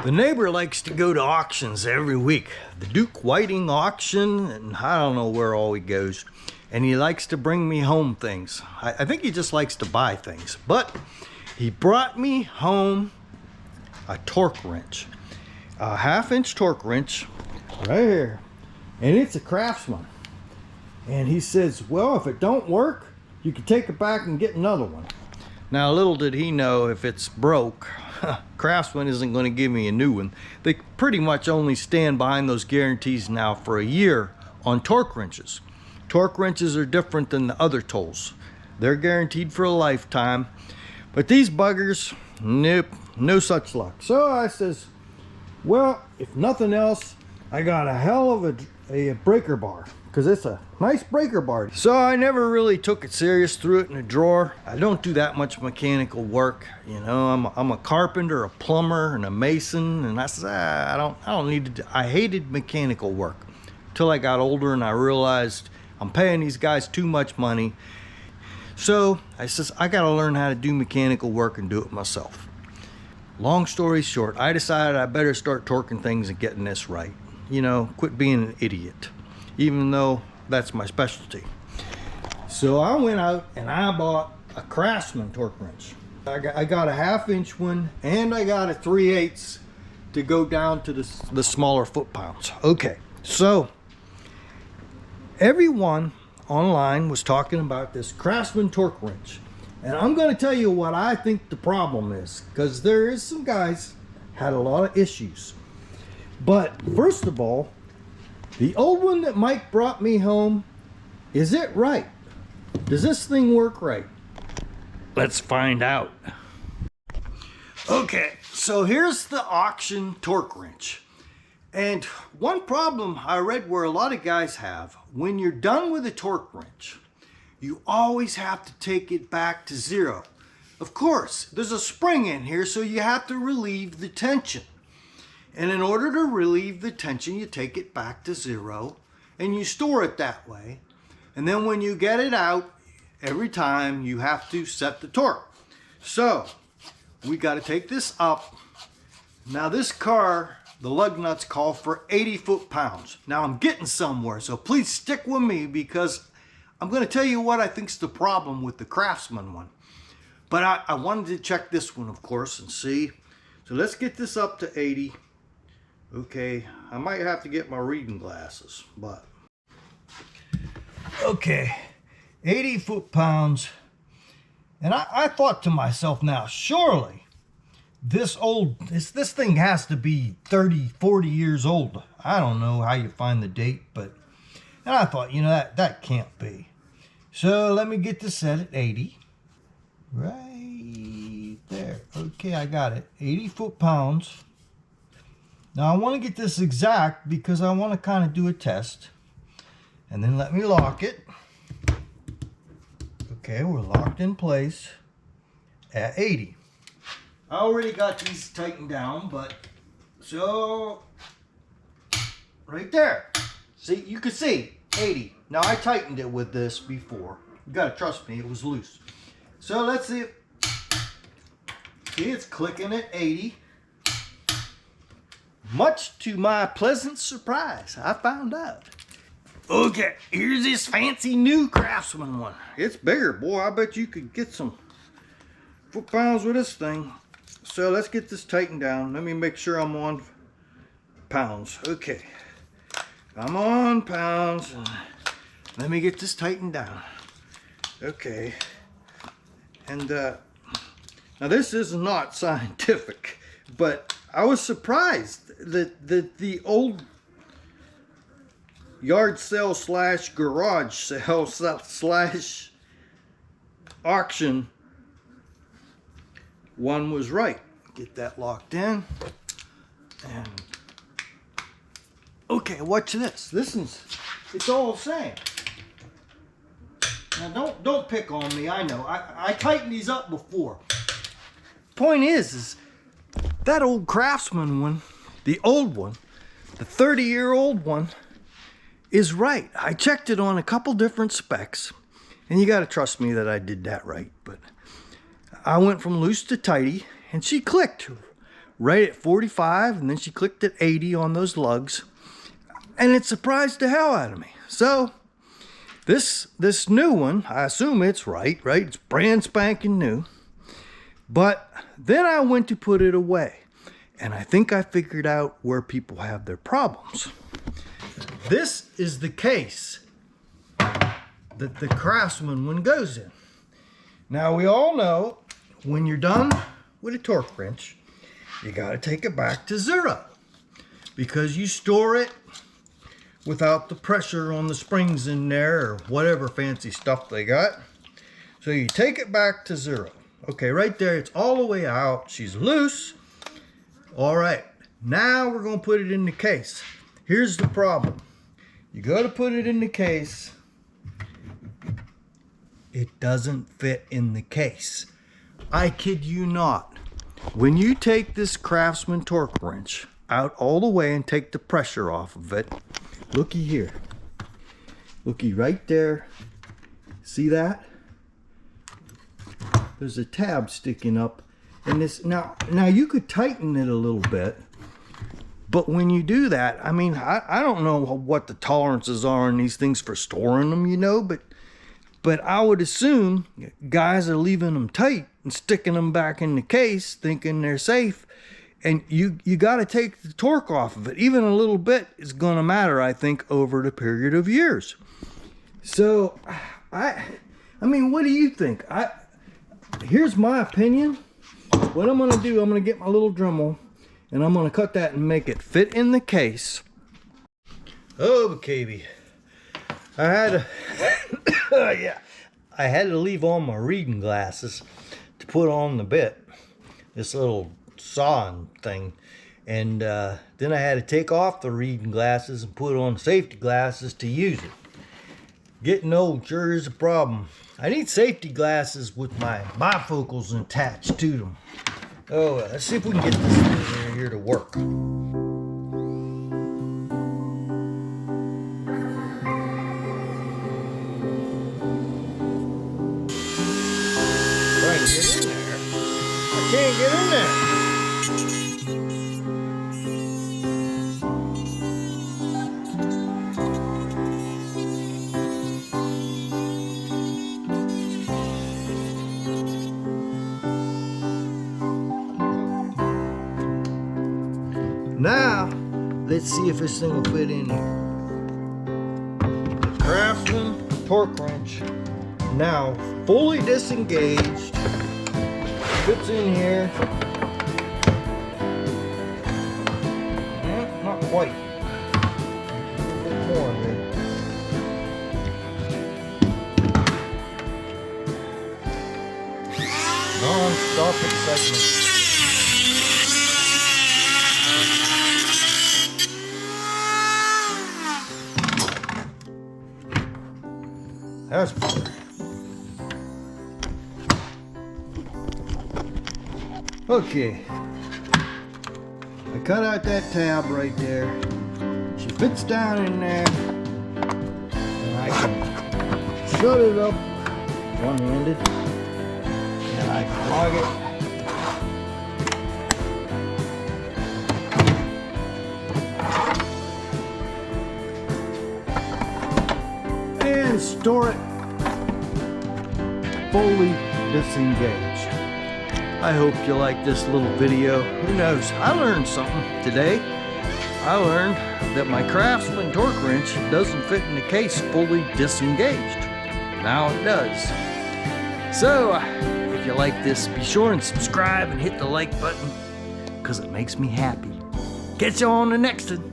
The neighbor likes to go to auctions every week. The Duke Whiting auction, and I don't know where all he goes. And he likes to bring me home things. I think he just likes to buy things. But he brought me home a torque wrench. A 1/2-inch torque wrench right here. And it's a Craftsman. And he says, well, if it don't work, you can take it back and get another one. Now, little did he know, if it's broke, Craftsman isn't going to give me a new one. They pretty much only stand behind those guarantees now for a year on torque wrenches. Torque wrenches are different than the other tools. They're guaranteed for a lifetime. But these buggers, nope, no such luck. So I says, well, if nothing else, I got a hell of a breaker bar, because it's a nice breaker bar. So I never really took it serious, threw it in a drawer. I don't do that much mechanical work. You know, I'm a carpenter, a plumber, and a mason, and I said, I don't need to. I hated mechanical work until I got older and I realized I'm paying these guys too much money. So I says, I gotta learn how to do mechanical work and do it myself. Long story short, I decided I better start torquing things and getting this right. You know, quit being an idiot, even though that's my specialty. So I went out and I bought a Craftsman torque wrench. I got a 1/2-inch one, and I got a 3/8 to go down to the smaller foot-pounds. Okay, so everyone online was talking about this Craftsman torque wrench, and I'm going to tell you what I think the problem is, because there is some guys had a lot of issues. But first of all, the old one that Mike brought me home, is it right? Does this thing work right? Let's find out. Okay, so here's the auction torque wrench. And one problem I read where a lot of guys have, when you're done with a torque wrench, you always have to take it back to zero. Of course, there's a spring in here, so you have to relieve the tension. And in order to relieve the tension, you take it back to zero and you store it that way. And then when you get it out, every time you have to set the torque. So we got to take this up. Now this car, the lug nuts call for 80 foot-pounds. Now I'm getting somewhere, so please stick with me, because I'm going to tell you what I think's the problem with the Craftsman one. But I wanted to check this one, of course, and see. So let's get this up to 80. Okay, I might have to get my reading glasses, but okay, 80 foot-pounds. And I thought to myself, now surely this thing has to be 30, 40 years old. I don't know how you find the date, but, and I thought, you know, that can't be. So let me get this set at 80. Right there. Okay, I got it. 80 foot-pounds. Now I want to get this exact because I want to kind of do a test. And then let me lock it. Okay, we're locked in place at 80. I already got these tightened down, but so right there. See, you can see 80. Now I tightened it with this before. You gotta trust me, it was loose. So let's see. See, it's clicking at 80. Much to my pleasant surprise, I found out. Okay, here's this fancy new Craftsman one. It's bigger, boy. I bet you could get some foot-pounds with this thing. So let's get this tightened down. Let me make sure I'm on pounds. Okay, I'm on pounds. Let me get this tightened down. Okay, and now this is not scientific, but I was surprised that the old yard sale slash garage sale slash auction one was right. Get that locked in. And okay, watch this. This is, it's all the same. Now don't pick on me. I know. I tightened these up before. Point is that old Craftsman one, the old one, the 30-year-old one, is right. I checked it on a couple different specs, and you got to trust me that I did that right. But I went from loose to tighty, and she clicked right at 45, and then she clicked at 80 on those lugs, and it surprised the hell out of me. So this new one, I assume it's right? It's brand spanking new. But then I went to put it away, and I think I figured out where people have their problems. This is the case that the Craftsman one goes in. Now, we all know when you're done with a torque wrench, you got to take it back to zero, because you store it without the pressure on the springs in there or whatever fancy stuff they got. So you take it back to zero. Okay, right there, it's all the way out. She's loose. All right, now we're going to put it in the case. Here's the problem. You go to put it in the case, it doesn't fit in the case. I kid you not. When you take this Craftsman torque wrench out all the way and take the pressure off of it, looky here. Looky right there. See that? There's a tab sticking up. And this now you could tighten it a little bit. But when you do that, I mean, I don't know what the tolerances are on these things for storing them, you know, but I would assume guys are leaving them tight and sticking them back in the case thinking they're safe. And you got to take the torque off of it. Even a little bit is going to matter, I think, over the period of years. So, I mean, what do you think? Here's my opinion. What I'm going to do, I'm going to get my little Dremel, and I'm going to cut that and make it fit in the case. Oh, baby. I had to, yeah, I had to leave on my reading glasses to put on the bit, this little sawing thing, and then I had to take off the reading glasses and put on safety glasses to use it. Getting old sure is a problem. I need safety glasses with my bifocals attached to them. Oh, let's see if we can get this thing here to work. Try and get in there. I can't get in there. Now, let's see if this thing will fit in here. The Craftsman torque wrench, now fully disengaged, fits in here. Yeah, not quite. A little bit more of it. Non-stop excitement. That's better. Okay. I cut out that tab right there. She fits down in there. And I can shut it up one-handed. And I can log it. And store it fully disengaged. I hope you like this little video. Who knows? I learned something today. I learned that my Craftsman torque wrench doesn't fit in the case fully disengaged. Now it does. So, if you like this, be sure and subscribe and hit the like button, because it makes me happy. Catch you on the next one.